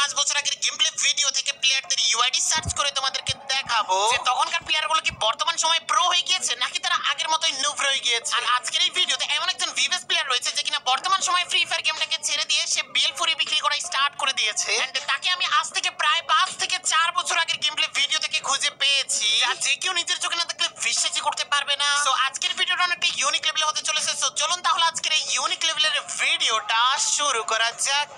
5 বছর আগের gameplay video থেকে প্লেয়ারদের ইউআইডি সার্চ করে তোমাদেরকে দেখাবো যে তখনকার প্লেয়ারগুলো কি বর্তমান সময়ে প্রো হয়ে গিয়েছে নাকি তারা আগের মতোই নুব হয়ে গিয়েছে। আর আজকের এই ভিডিওতে এমন একজন ভিভেস প্লেয়ার রয়েছে যে কিনা বর্তমান সময়ে ফ্রি ফায়ার গেমটাকে ছেড়ে দিয়ে সে বেলফুরি বিক্রি করা স্টার্ট করে দিয়েছে। এন্ড তাকে আমি আজ থেকে প্রায় 5 থেকে 4 বছর আগের গেমপ্লে ভিডিও থেকে খুঁজে পেয়েছি, আর যে কেউ নিজের চোখে না দেখলে বিশ্বাসই করতে পারবে না। সো আজকের ভিডিওটা অনেকটা ইউনিক লেভেলে হতে চলেছে। সো চলুন তাহলে আজকের এই ইউনিক লেভেলের ভিডিওটা শুরু করা যাক।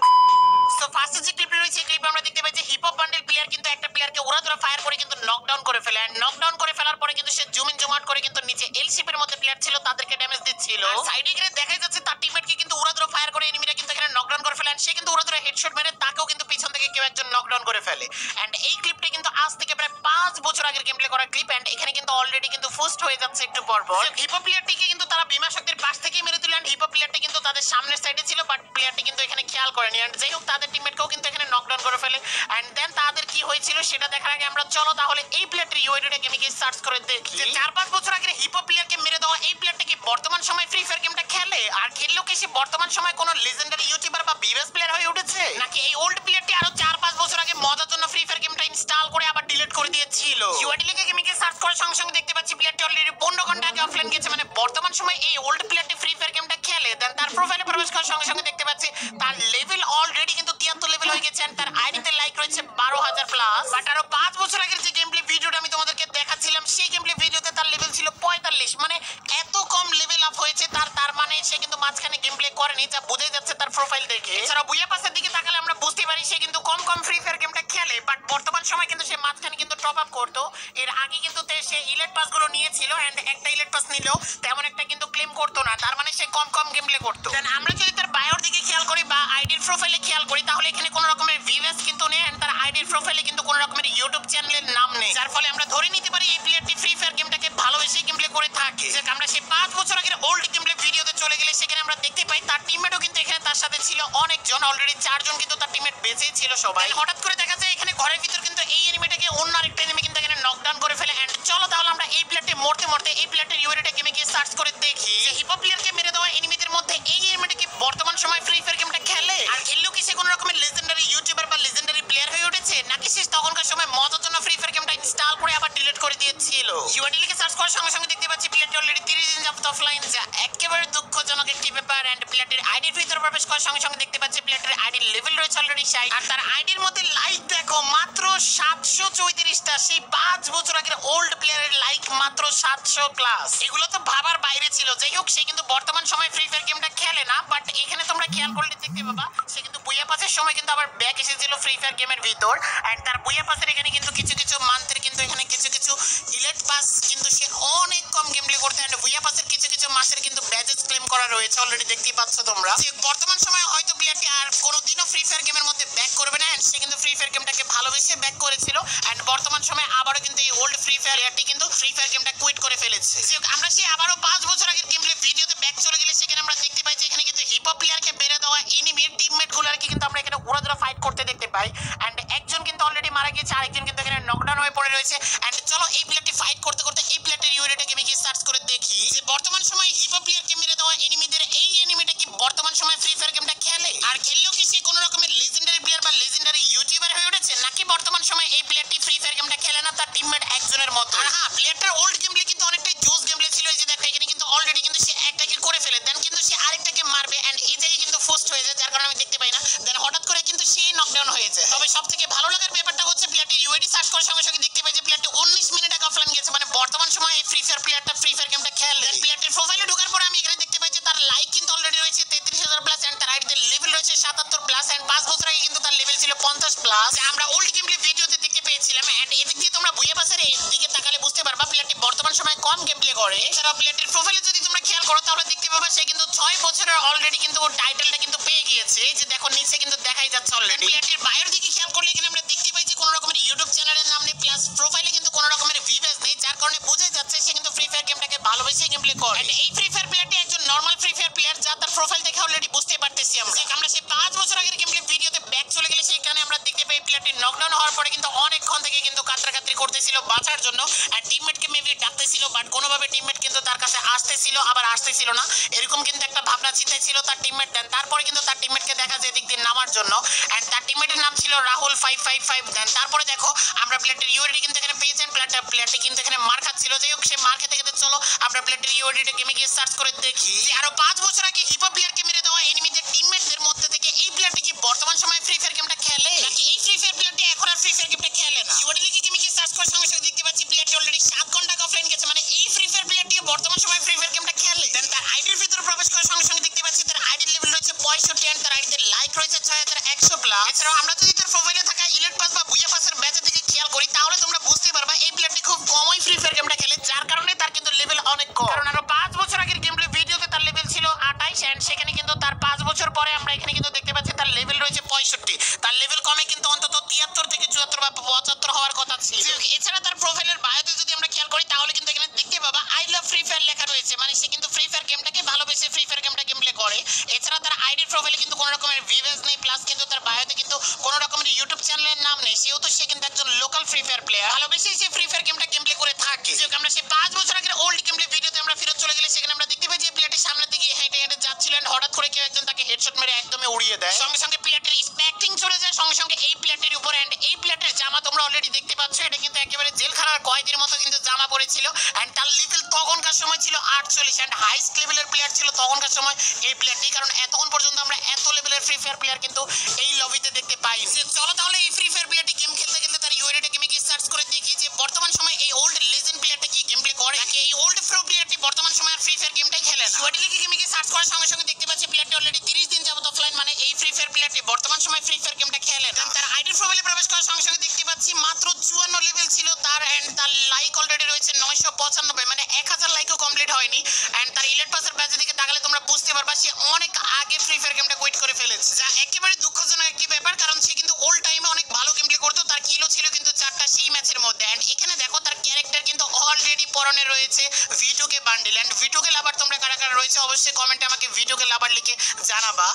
সো ফার্স্টে যে ক্লিপটা রয়েছে, ক্লিপে আমরা দেখতে পাই যে হিপ হপ বান্ডেল প্লেয়ার কিন্তু একটা প্লেয়ারকে উড়াধুরা ফায়ার করে কিন্তু নকডাউন করে ফেলে। এন্ড নকডাউন করে ফেলার পরে কিন্তু সে জুম ইন জুম আউট করে কিন্তু নিচে এলসিপির মধ্যে প্লেয়ার ছিল তাদেরকে ড্যামেজ দিচ্ছিল। সাইডে গিয়ে দেখা যাচ্ছে তার টিমমেটকে কিন্তু উড়াধুরা ফায়ার করে এনিমিরা কিন্তু এখানে নকডাউন করে ফেলে। সে কিন্তু উড়াধুরা হেডশট মেরে তাকেও কিন্তু পিছন থেকে কেউ একজন নকডাউন করে ফেলে। এন্ড এই ক্লিপটা কিন্তু আজ থেকে প্রায় 5 বছর আগের গেমপ্লে করা ক্লিপ। এন্ড এখানে কিন্তু অলরেডি কিন্তু ফুস্ট হয়ে যাচ্ছে একটু পর পর। হিপ হপ প্লেয়ারটিকে কিন্তু তারা বিমা শক্তির পাশ থেকেই মেরে দিলেন। হিপ হপ প্লেয়ারটি কিন্তু তাদের সামনের সাইডে ছিল, বাট প্লেয়ারটি কিন্তু এখানে খেয়াল করেনি। এন্ড যাই হোক তাদের টিমমেটকেও কিন্তু এখানে নকডাউন করে ফেলে। এন্ড দেন তাদের কি হয়েছিল সেটা দেখার আগে আমরা চলো তাহলে এই প্লেয়ারটির ইউআইডিটা গেমে গিয়ে সার্চ করে দেখি। 4-5 বছর আগের হিপ হপ প্লেয়ারকে মেরে দেওয়া এই প্লেয়ারটা কি বর্তমান সময় ফ্রি ফায়ার গেমটা খেলে? আর খেললেও কি সে বর্তমান সময় কোনো লেজেন্ডারি ইউটিউবার বা বিবেস প্লেয়ার হয়ে উঠেছে, নাকি এই ওল্ড প্লেয়ারটি আরো 4-5 বছর আগে মজার জন্য ফ্রি ফায়ার গেমটা ইনস্টল করে আবার ডিলিট করে দিয়েছিল? ইউআইডি লিখে গেমে গিয়ে সার্চ করার সঙ্গে সঙ্গে দেখতে পাচ্ছি প্লেয়ারটি অলরেডি 15 ঘন্টা আগে অফলাইন গেছে। মানে বর্তমান সময় এই ওল্ড প্লেয়ারটি ফ্রি ফায়ার গেমটা খেলে। দেন তার প্রোফাইলে প্রবেশ করার সঙ্গে সঙ্গে দেখতে পাচ্ছি তার লেভেল অলরেডি কিন্তু 73 লেভেল হয়ে গেছে। আর তার আইডিতে লাইক রয়েছে 12,000 প্লাস। বাট আরো 5 বছর আগের যে গেমপ্লে ভিডিওটা আমি তোমাদেরকে দেখাচ্ছিলাম সেই গেমপ্লে ভিডিওতে তার লেভেল ছিল 45। মানে এত কম লেভেল আপ হয়েছে তার মানে সে কিন্তু মাঝখানে গেমপ্লে করেনি, যা বোঝা যাচ্ছে তার প্রোফাইল দেখে। এছাড়া বুয়া পাসের দিকে তাকালে আমরা বুঝতে পারি সে কিন্তু কম ফ্রি ফায়ার গেমটা খেলে। বাট বর্তমান সময় কিন্তু সে মাঝখানে কিন্তু টপ আপ করতো। এর আগে কিন্তু সে ইলেট পাস গুলো নিয়েছিল। এন্ড একটা ইলেট পাস নিলেও তেমন একটা কিন্তু ক্লেম করতো না, তার মানে সে কম গেমপ্লে করতো। দেন আমরা যদি তার বায়োর দিকে খেয়াল করি বা আইডির প্রোফাইলে খেয়াল করি তাহলে এখানে কোনো রকমের ভিউয়ার্স কিন্তু নেই। এন্ড তার আইডির প্রোফাইলে কিন্তু কোনো রকমের ইউটিউব চ্যানেলের নাম নেই, যার ফলে আমরা ধরে নিতে পারি এই প্লেয়ারটি ফ্রি ফায়ার গেমটাকে ভালোবেসে গেমপ্লে করে থাকে। যে আমরা সেই 5 বছর আগের ওল্ড গেমপ্লে ভিডিওতে চলে গেলে সেখানে আমরা দেখতে পাই তার টিমমেটও কিন্তু এখানে তার সাথে ছিল অনেকজন। অলরেডি 4 জন কিন্তু তার টিমমেট বেঁচেই ছিল সবাই। হঠাৎ করে দেখা যায় এখানে ঘরের ভিতর কিন্তু এই এনিমিটাকে অন্য আরেকটা এনিমি কিন্তু এখানে নকডাউন করে ফেলে। এন্ড চলো তাহলে আমরা এই প্লেয়ারটি মরতে এই প্লেয়ারটির ইউআইডিটা গেমে গিয়ে সার্চ করে দেখি যে হিপ হপ প্লেয়ারকে মেরে দেওয়া এনিমিদের মধ্যে এই এনিমিটা কি বর্তমান সময় ফ্রি ফায়ার গেমটা খেলে? আর খেললেও কি সে কোনো রকমের লেজেন্ডারি ইউটিউবার বা লেজেন্ডারি প্লেয়ার হয়ে উঠেছে, নাকি সে তখনকার সময় মজার জন্য ফ্রি ফায়ার গেমটা ইনস্টল করে আবার ডিলিট করে দিয়েছিল? ইউআইডি লিখে সার্চ করার সঙ্গে সঙ্গে দেখতে পাচ্ছি প্লেয়ারটি অলরেডি 30 দিন যাবত অফলাইন, যা একেবারে দুঃখজনক একটি ব্যাপার। এন্ড প্লেয়ারটির আইডির ভিতরে প্রবেশ করার সঙ্গে সঙ্গে দেখতে পাচ্ছি প্লেয়ারটির আইডির লেভেল রয়েছে অলরেডি 60। আর তার আইডির মধ্যে লাইক দেখো মাত্র 734টা। সেই 5 বছর আগের ওল্ড প্লেয়ারের লাইক মাত্র 700 প্লাস। এগুলো তো ভাবার বাইরে ছিল। যাই হোক সে কিন্তু বর্তমান সময় ফ্রি ফায়ার গেমটা খেলে না, বাট এখানে তোমরা খেয়াল করলে দেখতে পাবা সে কিন্তু বুয়া পাসের সময় কিন্তু আবার ব্যাক এসেছিল ফ্রি ফায়ার গেমের ভিতর। এন্ড তার বুয়া পাসের এখানে কিন্তু কিছু মান্থের কিন্তু এখানে কিছু ইলেট পাস কিন্তু সে অনেক কম গেমপ্লে করতে। এন্ড বুয়া পাসের কিছু মাসের কিন্তু ব্যাজেস ক্লেম করা রয়েছে অলরেডি দেখতেই পাচ্ছ তোমরা। যে বর্তমান সময়ে হয়তো প্লেয়ারটি আর কোনোদিনও ফ্রি ফায়ার গেমের মধ্যে ব্যাক করবে না। এন্ড সে কিন্তু ফ্রি ফায়ার গেমটাকে ভালোবেসে ব্যাক করেছিল। এন্ড বর্তমান সময়ে আবারও কিন্তু এই ওল্ড ফ্রি ফায়ার প্লেয়ারটি কিন্তু ফ্রি ফায়ার গেমটা কুইট করে ফেলেছে। আমরা সেই আবারও 5 বছর আগের গেমপ্লে ভিডিওতে ব্যাক চলে গেলে সেখানে আমরা দেখতে পাই যে এখানে কিন্তু হিপ হপ প্লেয়ারকে বেড়ে দেওয়া এনিমির টিমমেট গুলোকে কিন্তু আমরা এখানে উড়াধুরা ফাইট করতে দেখতে পাই। এন্ড একজন কিন্তু অলরেডি মারা গিয়েছে, আরেকজন কিন্তু এখানে নকডাউন হয়ে পড়ে রয়েছে। এন্ড চলো এই প্লেয়ারটি ফাইট করতে এই প্লেয়ারটির ইউআইডিটা গেমে গিয়ে সার্চ করে দেখি যে বর্তমান সময় হিপ হপ প্লেয়ারকে মেরে দেওয়া এনিমিদের এই এনিমিটা কি বর্তমান সময় ফ্রি ফায়ার গেমটা খেলে? আর খেললেও কি সে কোনো রকমের লেজেন্ডারি প্লেয়ার বা লেজেন্ডারি ইউটিউবার হয়ে উঠেছে, নাকি বর্তমান সময় এই প্লেয়ারটি ফ্রি ফায়ার গেমটা খেলে না, তার টিমমেট একজনের মতো? আর হ্যাঁ, প্লেয়ারটার ওল্ড গেমপ্লে কিন্তু অনেকটাই জোস গেমপ্লে ছিল। এই যে দেখো এখানে কিন্তু অলরেডি কিন্তু সে একটাকে করে ফেলে, দেন কিন্তু সে আরেকটাকে মারবে। এন্ড এই জায়গায় কিন্তু ফার্স্ট হয়ে যায়, যার কারণে আমি দেখতে পাই না। দেন হঠাৎ করে কিন্তু সে নকডাউন হয়ে যায়। তবে সবথেকে ভালো লাগার ব্যাপারটা হচ্ছে প্লেয়ারটির ইউআইডি সার্চ করার সঙ্গে সঙ্গে দেখতে পাই যে প্লেয়ারটি 19 মিনিট আগে অফলাইন গেছে। মানে বর্তমান সময় এই ফ্রি ফায়ার প্লেয়ারটা ফ্রি ফায়ার গেমটা খেলে। প্লেয়ারটির প্রোফাইলে ঢোকার পরে আমি এখানে দেখতে পাই যে তার লাইক কিন্তু অলরেডি রয়েছে 33,000 প্লাস। এন্ড তার আইডিতে লেভেল রয়েছে 77 প্লাস। এন্ড 5 বছর আগে কিন্তু তার লেভেল ছিল 50 প্লাস। আমরা ওল্ড গেমপ্লে ভিডিওতে দেখতে পেয়েছিলাম। এন্ড এদিক দিয়ে তোমরা বুয়া পাসের এই দিকে তাকালে বুঝতে পারবা প্লেয়ারটি বর্তমান সময় কম গেমপ্লে করে। এছাড়াও প্লেয়ারটির প্রোফাইলে যদি তোমরা খেয়াল করো তাহলে দেখতে পাবা সে কিন্তু 6 বছরের অলরেডি কিন্তু টাইটেলটা কিন্তু পেয়ে গিয়েছে। এই যে দেখো নিচে কিন্তু দেখাই যাচ্ছে অলরেডি। প্লেয়ারটির বায়োর দিকে খেয়াল করলে এখানে আমরা দেখতে পাই যে কোনো রকমের ইউটিউব চ্যানেলের নাম নেই, প্লাস প্রোফাইলে কিন্তু কোনো রকমের ভিউয়ার্স নেই, যার কারণে বোঝা যাচ্ছে সে কিন্তু ফ্রি ফায়ার গেমটাকে ভালোবেসে গেমপ্লে করে। এন্ড এই ফ্রি ফায়ার প্লেয়ারটি একজন নরমাল ফ্রি ফায়ার প্লেয়ার, যা তার প্রোফাইল দেখে অলরেডি বুঝতে পারতেছি আমরা সেই 5 বছর আগের গেমপ্লে ভিডিওতে ব্যাক চলে গেলে সেখানে আমরা দেখতে পাই প্লেয়ারটি নকডাউন হওয়ার পরে কিন্তু অনেকক্ষণ থেকে কিন্তু কাতরাকাতরি করতেছিল বাঁচার জন্য। আর টিমমেটকে মেবি ডাকতেছিল, বাট কোনোভাবে টিমমেট কিন্তু তার কাছে আসতেছিল আবার আসতেছিল না, এরকম কিন্তু একটা ভাবনা চিন্তায় ছিল তার টিমমেট। দেন তারপরে কিন্তু তার টিমমেটকে দেখা যায় এদিক দিয়ে নামার জন্য। এন্ড তার টিমমেটের নাম ছিল ছিল রাহুল 555। দেন তারপরে দেখো আমরা প্লেয়ারটির ইউআইডি কিন্তু এখানে পেয়েছেন। প্লেয়ারটি কিন্তু এখানে মার খাচ্ছিল। যাই হোক, সে মার খেতে খেতে চলো আমরা প্লেয়ারটির ইউআইডিটা গেমে গিয়ে সার্চ করে দেখি যে আরো 5 বছর আগে হিপ হপ প্লেয়ারকে মেরে দেওয়া এনিমিদের টিমমেটদের মধ্যে থেকে এই প্লেয়ারটি কি বর্তমান সময়ে ফ্রি ফায়ার গেমটা খেলে, নাকি এই ফ্রি ফায়ার প্লেয়ারটি এখন আর ফ্রি ফায়ার গেমটা খেলে না। ইউআইডি লিখে গেমে গিয়ে সার্চ করার সঙ্গে সঙ্গে দেখতে পাচ্ছি প্লেয়ারটি অলরেডি 7 ঘন্টা অফলাইন গেছে, মানে এই ফ্রি ফায়ার প্লেয়ারটি বর্তমান সময়ে ফ্রি ফায়ার গেমটা খেলে। দেন তার আইডির ভিতরে প্রবেশ করার সঙ্গে সঙ্গে দেখতে পাচ্ছি তার আইডির লেভেল রয়েছে 65 এন্ড তার আইডিতে লাইক রয়েছে 6100 প্লাস। এছাড়াও আমরা যদি তার প্রোফাইলে থাকা ইলিট পাস বা বুয়া পাসের ব্যাচের দিকে খেয়াল করি তাহলে তোমরা বুঝতে পারবা এই প্লেয়ারটি খুব কমই ফ্রি ফায়ার গেমটা খেলে, যার কারণে তার কিন্তু লেভেল অনেক কম। কারণ আরো 5 বছর আগের গেম প্লে ভিডিওতে তার লেভেল ছিল 28 এন্ড সেখানে কিন্তু তার 5 বছর পরে আমরা এখানে কিন্তু দেখতে পাচ্ছি তার লেভেল রয়েছে 65। তার লেভেল কমে কিন্তু অন্তত 73 থেকে 74 বা 75 হওয়ার কথা ছিল। এছাড়া তার প্রোফাইলের বায়োতে যদি আমরা খেয়াল করি তাহলে কিন্তু এখানে দেখতে পাবা আই লাভ ফ্রি ফায়ার লেখা রয়েছে, মানে সে কিন্তু ফ্রি ফায়ার গেমটাকে ভালোবেসে ফ্রি ফায়ার গেমটা গেম প্লে করে। এছাড়া তার আইডির প্রোফাইলে কিন্তু কোনো রকমের ভিউজ নেই, প্লাস কিন্তু তার বায়োতে কিন্তু কোনো রকমের ইউটিউব চ্যানেলের নাম নেই। সেহেতু সে কিন্তু একজন লোকাল ফ্রি ফায়ার প্লেয়ার, ভালোবেসে সে ফ্রি ফায়ার গেমটা গেম প্লে করে থাকে। যেহেতু আমরা সেই 5 বছর আগের ওল্ড গেম প্লে ভিডিওতে আমরা ফেরত চলে গেলে সেখানে আমরা দেখতে পাই যে প্লেয়ারটি সামনের দিকে হেঁটে হেঁটে যাচ্ছিলেন, হঠাৎ করে কেউ একজন তাকে হেডশট মেরে একদমই উড়িয়ে দেয়। সঙ্গে সঙ্গে প্লেয়ারটির স্প্যাকিং চলে যায় সঙ্গে সঙ্গে এই প্লেয়ারটির উপর। এন্ড এই প্লেয়ারটির জামা তোমরা অলরেডি দেখতে পাচ্ছ, এটা কিন্তু একেবারে জেলখানার কয়েদির মতো কিন্তু জামা পরেছিল। এন্ড তার লেভেল তখনকার সময় ছিল 48 এন্ড হাইস্ট লেভেলের প্লেয়ার ছিল তখনকার সময় এই প্লেয়ারটি, কারণ এতক্ষণ পর্যন্ত আমরা এত লেভেলের ফ্রি ফায়ার প্লেয়ার কিন্তু এই লবিতে দেখতে পাই। চলো তাহলে এই ফ্রি ফায়ার প্লেয়ারটি গেম খেলতে খেলতে তার ইউআইডিটা গেমে গিয়ে সার্চ করে দেখি যে বর্তমান সময়ে এই ওল্ড লেজেন্ড প্লেয়ারটা কি গেম প্লে করে, নাকি এই ওল্ড প্রো প্লেয়ারটি বর্তমান সময়ে আর ফ্রি ফায়ার গেমটাই খেলে না। ইউআইডি লিখে গেমে গিয়ে সার্চ করার সঙ্গে সঙ্গে দেখতে পাচ্ছি প্লেয়ারটি অলরেডি 30 দিন যাবত অফলাইন, মানে এই ফ্রি ফায়ার প্লেয়ারটি বর্তমান সময়ে ফ্রি ফায়ার গেমটা খেলে না। তার আইডি প্রোফাইলে প্রবেশ করার সঙ্গে সঙ্গে দেখতে পাচ্ছি মাত্র 54 লেভেল ছিল তার। এন্ড তার লাইক অলরেডি রয়েছে 995, মানে 1000 লাইকও কমপ্লিট হয়নি। এন্ড তার ইলিট পাসের ব্যাচের দিকে তাকালে তোমরা বুঝতে পারবা সে অনেক আগে ফ্রি ফায়ার গেমটা কুইট করে ফেলেছে, যা একেবারে দুঃখজনক একটি ব্যাপার, কারণ সে কিন্তু ওল্ড টাইমে অনেক ভালো গেম প্লে করতো। তার কিলো ছিল কিন্তু 4টা সেই ম্যাচের মধ্যে। এন্ড এখানে দেখো তার ক্যারেক্টার কিন্তু অলরেডি পরনে রয়েছে ভিটোকে বান্ডেল। এন্ড ভিটোকে লাভার তোমরা কারা কারা রয়েছে অবশ্যই কমেন্টে আমাকে ভিটোকে লাভার লিখে জানাবা।